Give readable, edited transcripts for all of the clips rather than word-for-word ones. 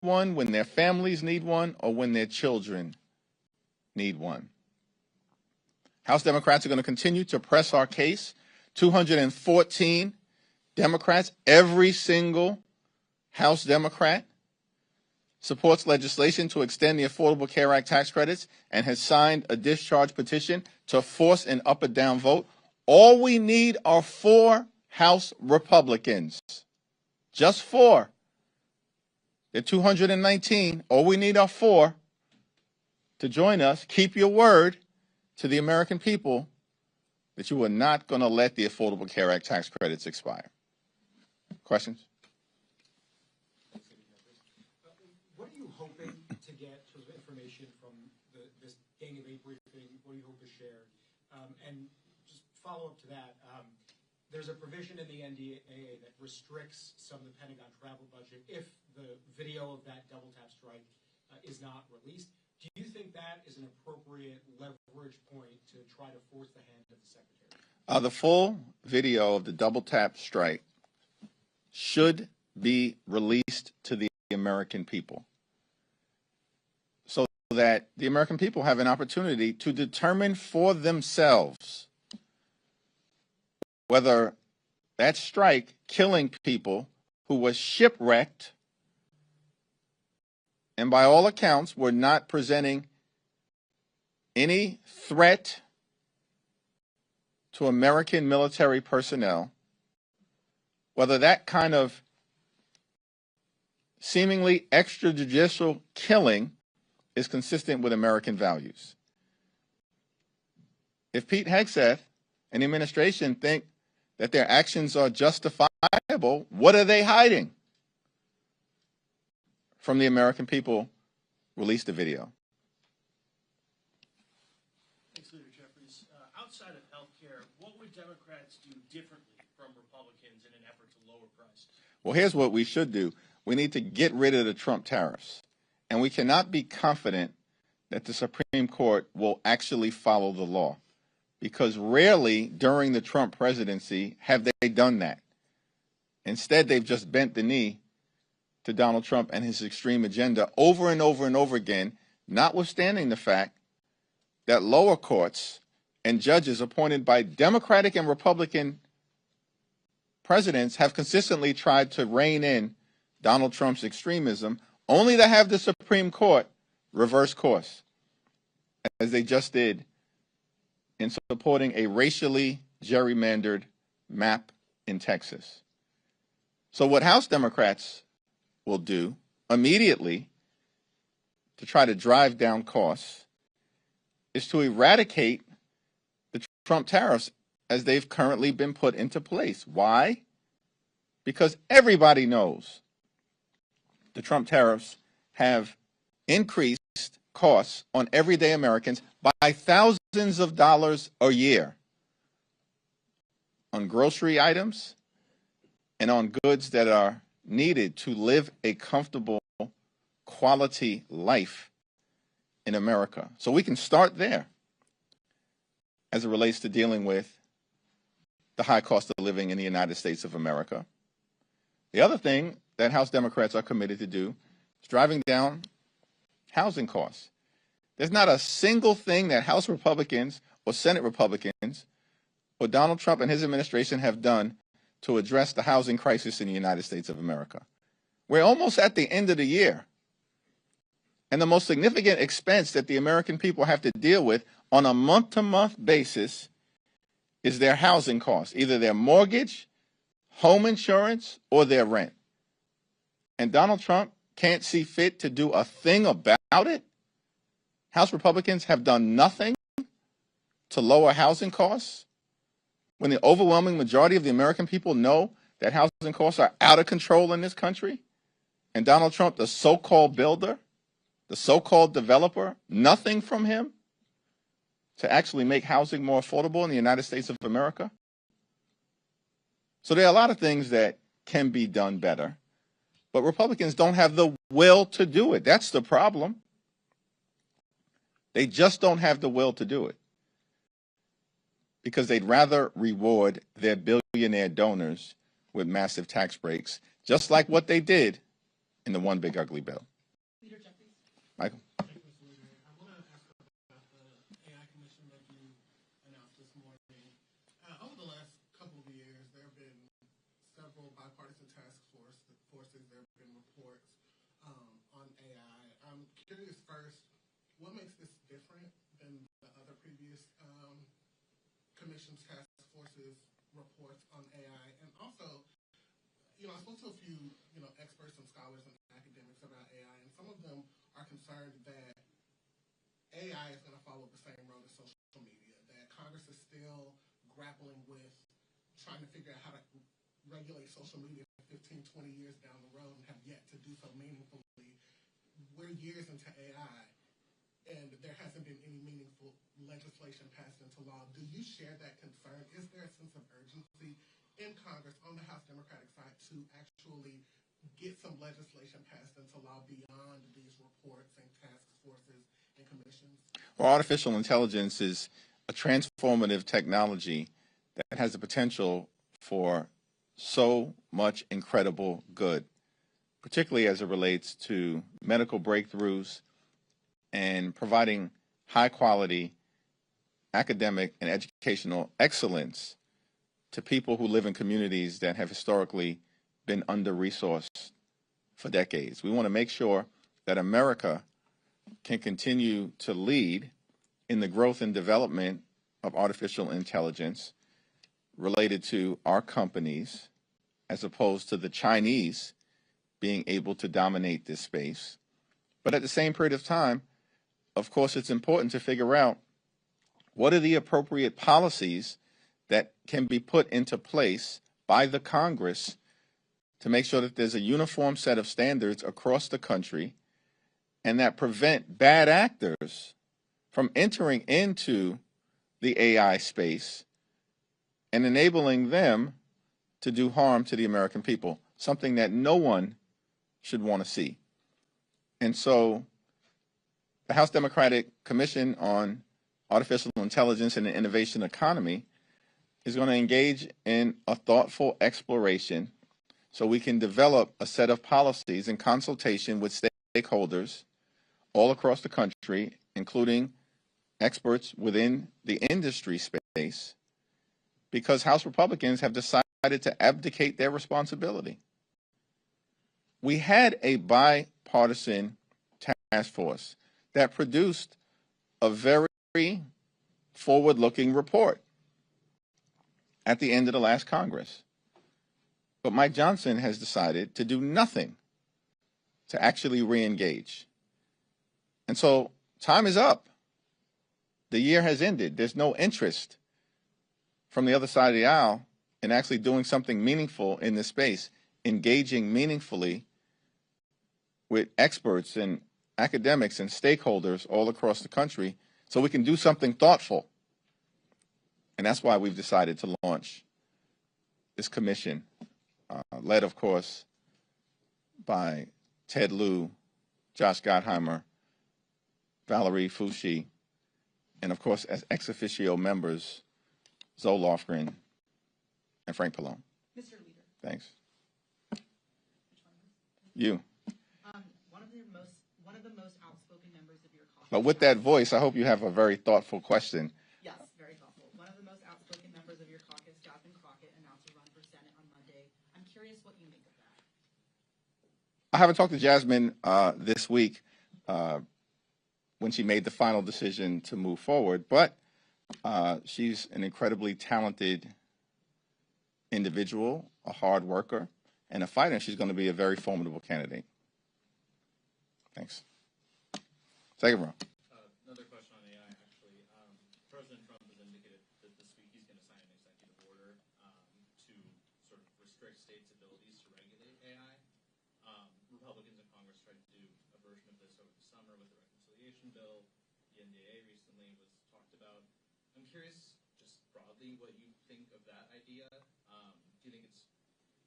one, when their families need one, or when their children need one. House Democrats are going to continue to press our case. 214 Democrats, every single House Democrat, supports legislation to extend the Affordable Care Act tax credits and has signed a discharge petition to force an up or down vote. All we need are 4 House Republicans. Just 4. There are 219. All we need are 4 to join us. Keep your word to the American people that you are not going to let the Affordable Care Act tax credits expire. Questions? What are you hoping to get sort of information from this Gang of 8 briefing? What do you hope to share? And just follow up to that, there's a provision in the NDAA that restricts some of the Pentagon travel budget if the video of that double tap strike is not released. Do you think that is an appropriate leverage point to try to force the hand of the Secretary? The full video of the double tap strike should be released to the American people so that the American people have an opportunity to determine for themselves whether that strike killing people who were shipwrecked and by all accounts were not presenting any threat to American military personnel, whether that kind of seemingly extrajudicial killing is consistent with American values. If Pete Hegseth and the administration think that their actions are justifiable, what are they hiding from the American people? Release the video. Thanks, Leader Jeffries. Outside of health care, what would Democrats do differently from Republicans in an effort to lower prices? Well, here's what we should do. We need to get rid of the Trump tariffs. And we cannot be confident that the Supreme Court will actually follow the law, because rarely during the Trump presidency have they done that. Instead, they've just bent the knee to Donald Trump and his extreme agenda over and over and over again, notwithstanding the fact that lower courts and judges appointed by Democratic and Republican presidents have consistently tried to rein in Donald Trump's extremism, only to have the Supreme Court reverse course, as they just did in supporting a racially gerrymandered map in Texas. So what House Democrats will do immediately to try to drive down costs is to eradicate the Trump tariffs as they've currently been put into place. Why? Because everybody knows the Trump tariffs have increased costs on everyday Americans by thousands of dollars a year on grocery items and on goods that are needed to live a comfortable, quality life in America. So we can start there as it relates to dealing with the high cost of living in the United States of America. The other thing that House Democrats are committed to do is driving down housing costs. There's not a single thing that House Republicans or Senate Republicans or Donald Trump and his administration have done to address the housing crisis in the United States of America. We're almost at the end of the year. And the most significant expense that the American people have to deal with on a month-to-month basis is their housing costs, either their mortgage, home insurance, or their rent. And Donald Trump can't see fit to do a thing about it. House Republicans have done nothing to lower housing costs when the overwhelming majority of the American people know that housing costs are out of control in this country. And Donald Trump, the so-called builder, the so-called developer, nothing from him to actually make housing more affordable in the United States of America. So there are a lot of things that can be done better, but Republicans don't have the will to do it. That's the problem. They just don't have the will to do it because they'd rather reward their billionaire donors with massive tax breaks, just like what they did in the One Big Ugly Bill. Michael. Thank you, Mr. Leader. I want to ask about the AI commission that you announced this morning. Over the last couple of years, there have been several bipartisan task forces. There have been reports on AI. I'm curious first, what makes this different than the other previous commissions, task forces, reports on AI? And also, I spoke to a few, experts and scholars and academics about AI, and some of them are concerned that AI is going to follow the same road as social media, that Congress is still grappling with trying to figure out how to regulate social media 15, 20 years down the road and have yet to do so meaningfully. We're years into AI, and there hasn't been any meaningful legislation passed into law. Do you share that concern? Is there a sense of urgency in Congress on the House Democratic side to actually get some legislation passed into law beyond these reports and task forces and commissions? Well, artificial intelligence is a transformative technology that has the potential for so much incredible good, particularly as it relates to medical breakthroughs and providing high-quality academic and educational excellence to people who live in communities that have historically been under-resourced for decades. We want to make sure that America can continue to lead in the growth and development of artificial intelligence related to our companies, as opposed to the Chinese being able to dominate this space. But at the same period of time, of course, it's important to figure out what are the appropriate policies that can be put into place by the Congress to make sure that there's a uniform set of standards across the country and that prevent bad actors from entering into the AI space and enabling them to do harm to the American people, something that no one should want to see. And so the House Democratic Commission on Artificial Intelligence and the Innovation Economy is going to engage in a thoughtful exploration so we can develop a set of policies in consultation with stakeholders all across the country, including experts within the industry space, because House Republicans have decided to abdicate their responsibility. We had a bipartisan task force that produced a very forward-looking report at the end of the last Congress. But Mike Johnson has decided to do nothing to actually re-engage. And so time is up. The year has ended. There's no interest from the other side of the aisle in actually doing something meaningful in this space, engaging meaningfully with experts and academics and stakeholders all across the country so we can do something thoughtful. And that's why we've decided to launch this commission, led, of course, by Ted Lieu, Josh Gottheimer, Valerie Foushee, and, of course, as ex officio members, Zoe Lofgren and Frank Pallone. Mr. Leader. Thanks. Which one? You. One of the most outspoken members of your caucus. But with that voice, I hope you have a very thoughtful question. Yes, very thoughtful. One of the most outspoken members of your caucus, Jasmine Crockett, announced a run for Senate on Monday. I'm curious what you make of that. I haven't talked to Jasmine this week when she made the final decision to move forward, but she's an incredibly talented individual, a hard worker, and a fighter. She's going to be a very formidable candidate. Thanks. Second row. Another question on AI, actually. President Trump has indicated that this week he's going to sign an executive order to sort of restrict states' abilities to regulate AI. Republicans in Congress tried to do a version of this over the summer with the reconciliation bill. The NDAA recently was talked about. I'm curious, just broadly, what you think of that idea. Do you think it's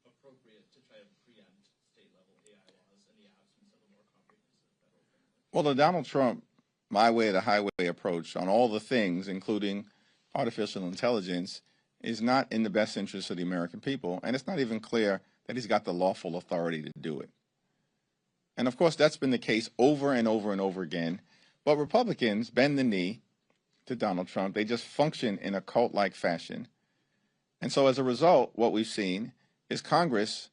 appropriate to try to preempt state-level AI laws in the absence of a more comprehensive federal framework? Well, the Donald Trump my way or the highway approach on all the things, including artificial intelligence, is not in the best interest of the American people, and it's not even clear that he's got the lawful authority to do it. And of course, that's been the case over and over and over again. But Republicans bend the knee to Donald Trump. They just function in a cult-like fashion. And so as a result, what we've seen is Congress,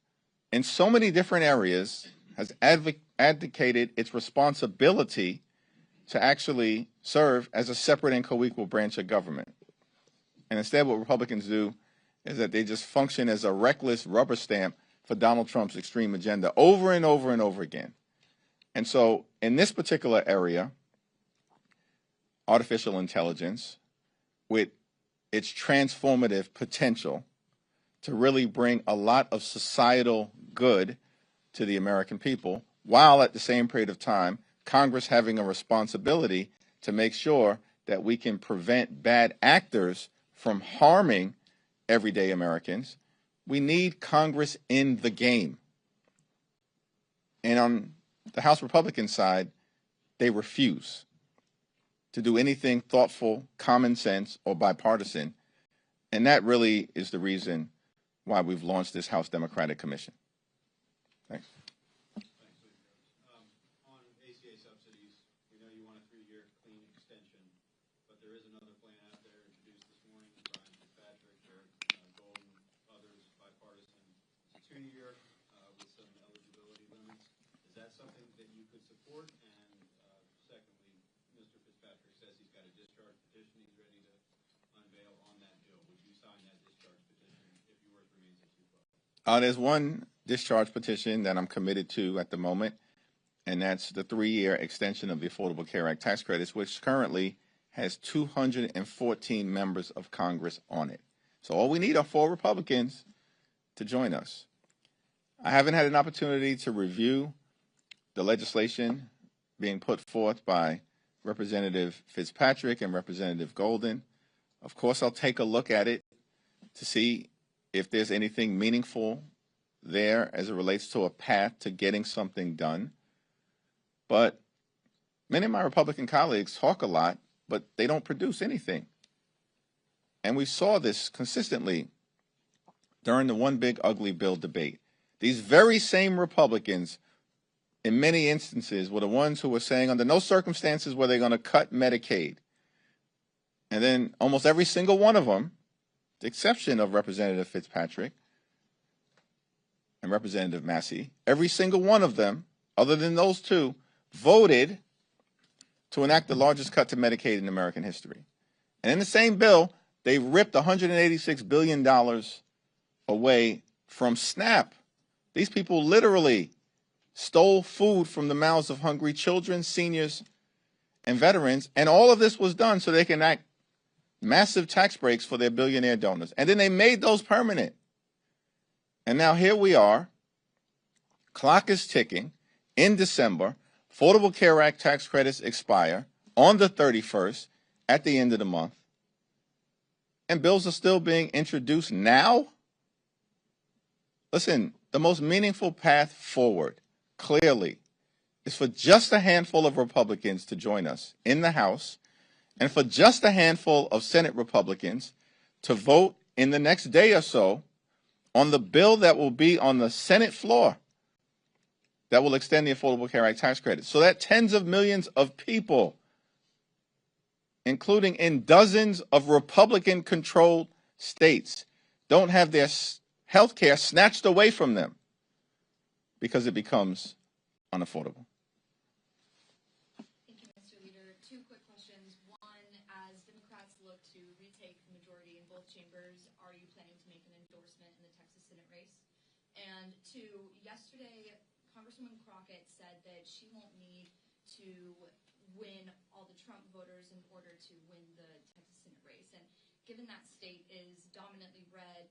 in so many different areas, has advocated its responsibility to actually serve as a separate and co-equal branch of government. And instead, what Republicans do is that they just function as a reckless rubber stamp for Donald Trump's extreme agenda over and over and over again. And so in this particular area, artificial intelligence, with its transformative potential to really bring a lot of societal good to the American people, while at the same period of time, Congress having a responsibility to make sure that we can prevent bad actors from harming everyday Americans, we need Congress in the game. And on the House Republican side, they refuse to do anything thoughtful, common sense, or bipartisan. And that really is the reason why we've launched this House Democratic Commission. Thanks. On ACA subsidies, we know you want a 3-year clean extension, but there is another plan out there introduced this morning by Brian Fitzpatrick, Eric Golden, others, bipartisan. It's a 2-year with some eligibility limits. Is that something that you could support? And secondly, Mr. Fitzpatrick says he's got a discharge petition he's ready to unveil on that bill. Would you sign that discharge petition if yours remains at 2 votes? There's one discharge petition that I'm committed to at the moment, and that's the 3-year extension of the Affordable Care Act tax credits, which currently has 214 members of Congress on it. So all we need are 4 Republicans to join us. I haven't had an opportunity to review the legislation being put forth by Representative Fitzpatrick and Representative Golden. Of course, I'll take a look at it to see if there's anything meaningful there as it relates to a path to getting something done. But many of my Republican colleagues talk a lot, but they don't produce anything. And we saw this consistently during the One Big Ugly Bill debate. These very same Republicans, in many instances, were the ones who were saying under no circumstances were they going to cut Medicaid. And then almost every single one of them, with the exception of Representative Fitzpatrick and Representative Massey, every single one of them, other than those two, voted to enact the largest cut to Medicaid in American history. And in the same bill, they ripped $186 billion away from SNAP. These people literally stole food from the mouths of hungry children, seniors, and veterans, and all of this was done so they can enact massive tax breaks for their billionaire donors. And then they made those permanent. And now here we are, clock is ticking, in December, Affordable Care Act tax credits expire on the 31st at the end of the month, and bills are still being introduced now? Listen, the most meaningful path forward, clearly, is for just a handful of Republicans to join us in the House, and for just a handful of Senate Republicans to vote in the next day or so on the bill that will be on the Senate floor that will extend the Affordable Care Act tax credit, so that tens of millions of people, including in dozens of Republican-controlled states, don't have their health care snatched away from them because it becomes unaffordable. Thank you, Mr. Leader. 2 quick questions. One, as Democrats look to retake the majority in both chambers, are you planning to make an endorsement in the Texas Senate race? And 2, yesterday, Congresswoman Crockett said that she won't need to win all the Trump voters in order to win the Texas Senate race. And given that state is dominantly red,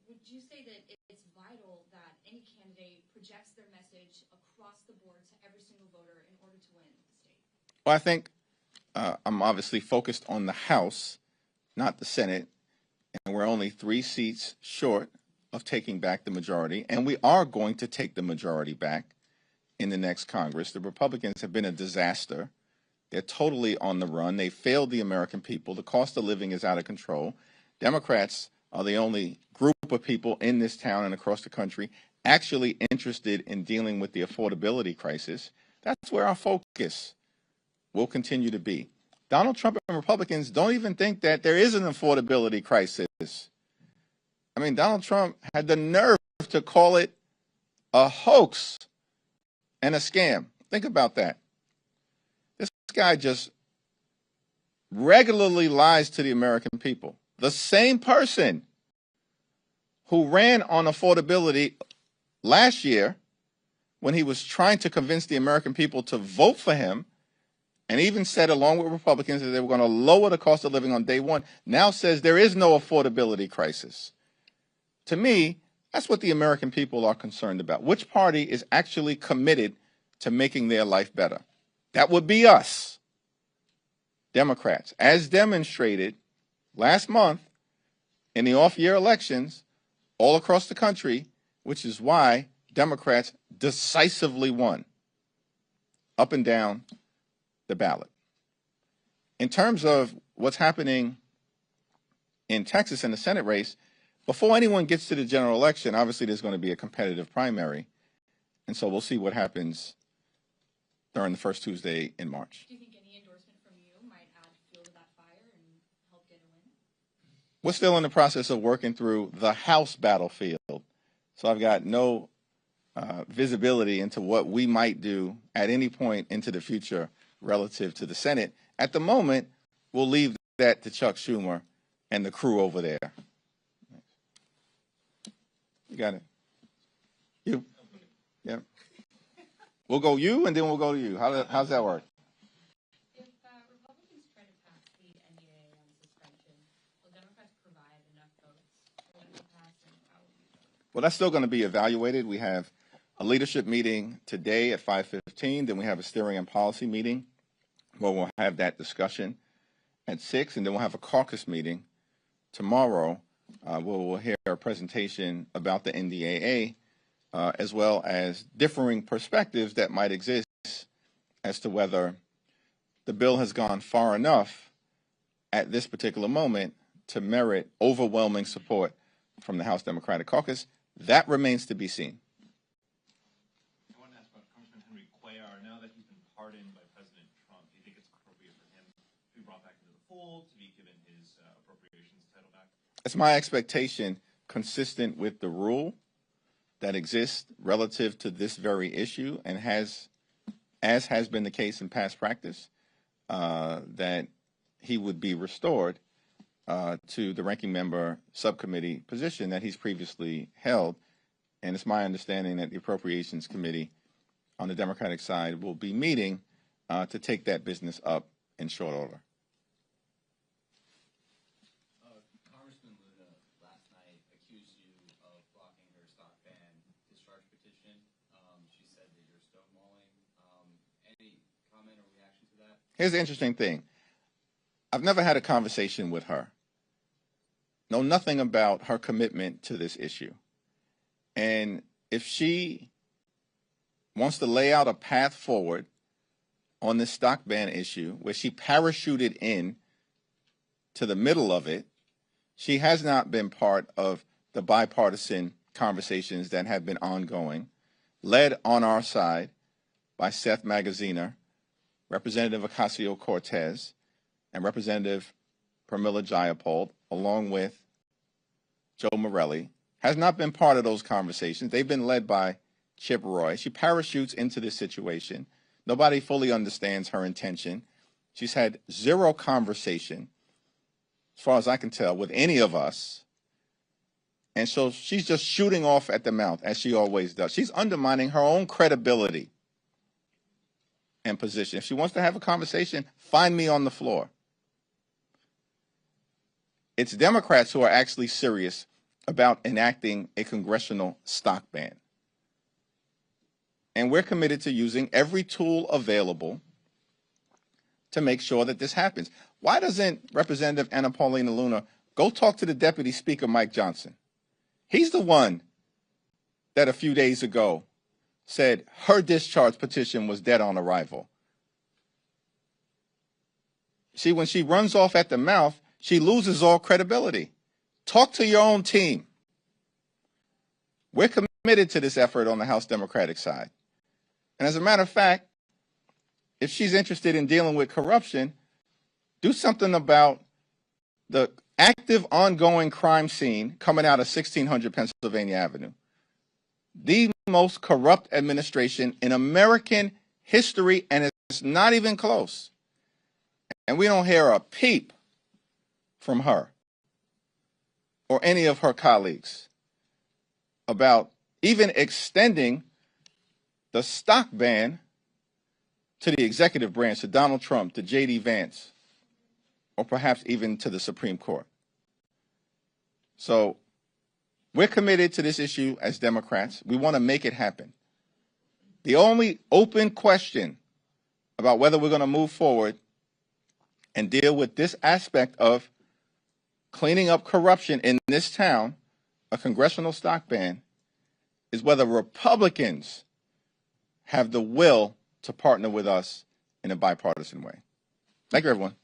would you say that it's vital that any candidate projects their message across the board to every single voter in order to win the state? Well, I think I'm obviously focused on the House, not the Senate, and we're only 3 seats short of taking back the majority, and we are going to take the majority back in the next Congress. The Republicans have been a disaster. They're totally on the run. They failed the American people. The cost of living is out of control. Democrats are the only group of people in this town and across the country actually interested in dealing with the affordability crisis, that's where our focus will continue to be. Donald Trump and Republicans don't even think that there is an affordability crisis. I mean, Donald Trump had the nerve to call it a hoax and a scam. Think about that. This guy just regularly lies to the American people. The same person who ran on affordability last year when he was trying to convince the American people to vote for him, and even said along with Republicans that they were going to lower the cost of living on day one, now says there is no affordability crisis. To me, that's what the American people are concerned about. Which party is actually committed to making their life better? That would be us, Democrats, as demonstrated last month in the off-year elections all across the country, which is why Democrats decisively won up and down the ballot. In terms of what's happening in Texas in the Senate race, before anyone gets to the general election, obviously there's going to be a competitive primary. And so we'll see what happens during the first Tuesday in March. Do you think any endorsement from you might add fuel to that fire and help get a win? We're still in the process of working through the House battlefield. So I've got no visibility into what we might do at any point into the future relative to the Senate. At the moment, we'll leave that to Chuck Schumer and the crew over there. You got it. You? Yeah. We'll go you, and then we'll go to you. How's that work? If Republicans try to pass the NDAA on suspension, will Democrats provide enough votes for them to pass, and how will you vote? Well, that's still going to be evaluated. We have a leadership meeting today at 5:15. Then we have a steering and policy meeting where we'll have that discussion at 6. And then we'll have a caucus meeting tomorrow where we'll hear a presentation about the NDAA as well as differing perspectives that might exist as to whether the bill has gone far enough at this particular moment to merit overwhelming support from the House Democratic Caucus. That remains to be seen. I want to ask about Congressman Henry Cuellar. Now that he's been pardoned by President Trump, do you think it's appropriate for him to be brought back into the fold, to be given his appropriations title back? It's my expectation, consistent with the rule that exists relative to this very issue, and as has been the case in past practice, that he would be restored to the ranking member subcommittee position that he's previously held. And it's my understanding that the Appropriations Committee on the Democratic side will be meeting to take that business up in short order. Congressman Luna last night accused you of blocking her stock ban discharge petition. She said that you're stonewalling. Any comment or reaction to that? Here's the interesting thing. I've never had a conversation with her. Know nothing about her commitment to this issue. And if she wants to lay out a path forward on this stock ban issue where she parachuted in to the middle of it, she has not been part of the bipartisan conversations that have been ongoing, led on our side by Seth Magaziner, Representative Ocasio-Cortez, and Representative Pramila Jayapal, along with Joe Morelli, has not been part of those conversations. They've been led by Chip Roy. She parachutes into this situation. Nobody fully understands her intention. She's had zero conversation, as far as I can tell, with any of us. And so she's just shooting off at the mouth, as she always does. She's undermining her own credibility and position. If she wants to have a conversation, find me on the floor. It's Democrats who are actually serious about enacting a congressional stock ban. And we're committed to using every tool available to make sure that this happens. Why doesn't Representative Anna Paulina Luna go talk to the Deputy Speaker, Mike Johnson? He's the one that a few days ago said her discharge petition was dead on arrival. See, when she runs off at the mouth, she loses all credibility. Talk to your own team. We're committed committed to this effort on the House Democratic side. And as a matter of fact, if she's interested in dealing with corruption, do something about the active ongoing crime scene coming out of 1600 Pennsylvania Avenue. The most corrupt administration in American history, and it's not even close. And we don't hear a peep from her or any of her colleagues about even extending the stock ban to the executive branch, to Donald Trump, to J.D. Vance, or perhaps even to the Supreme Court. So we're committed to this issue as Democrats. We want to make it happen. The only open question about whether we're going to move forward and deal with this aspect of cleaning up corruption in this town, a congressional stock ban, is whether Republicans have the will to partner with us in a bipartisan way. Thank you, everyone.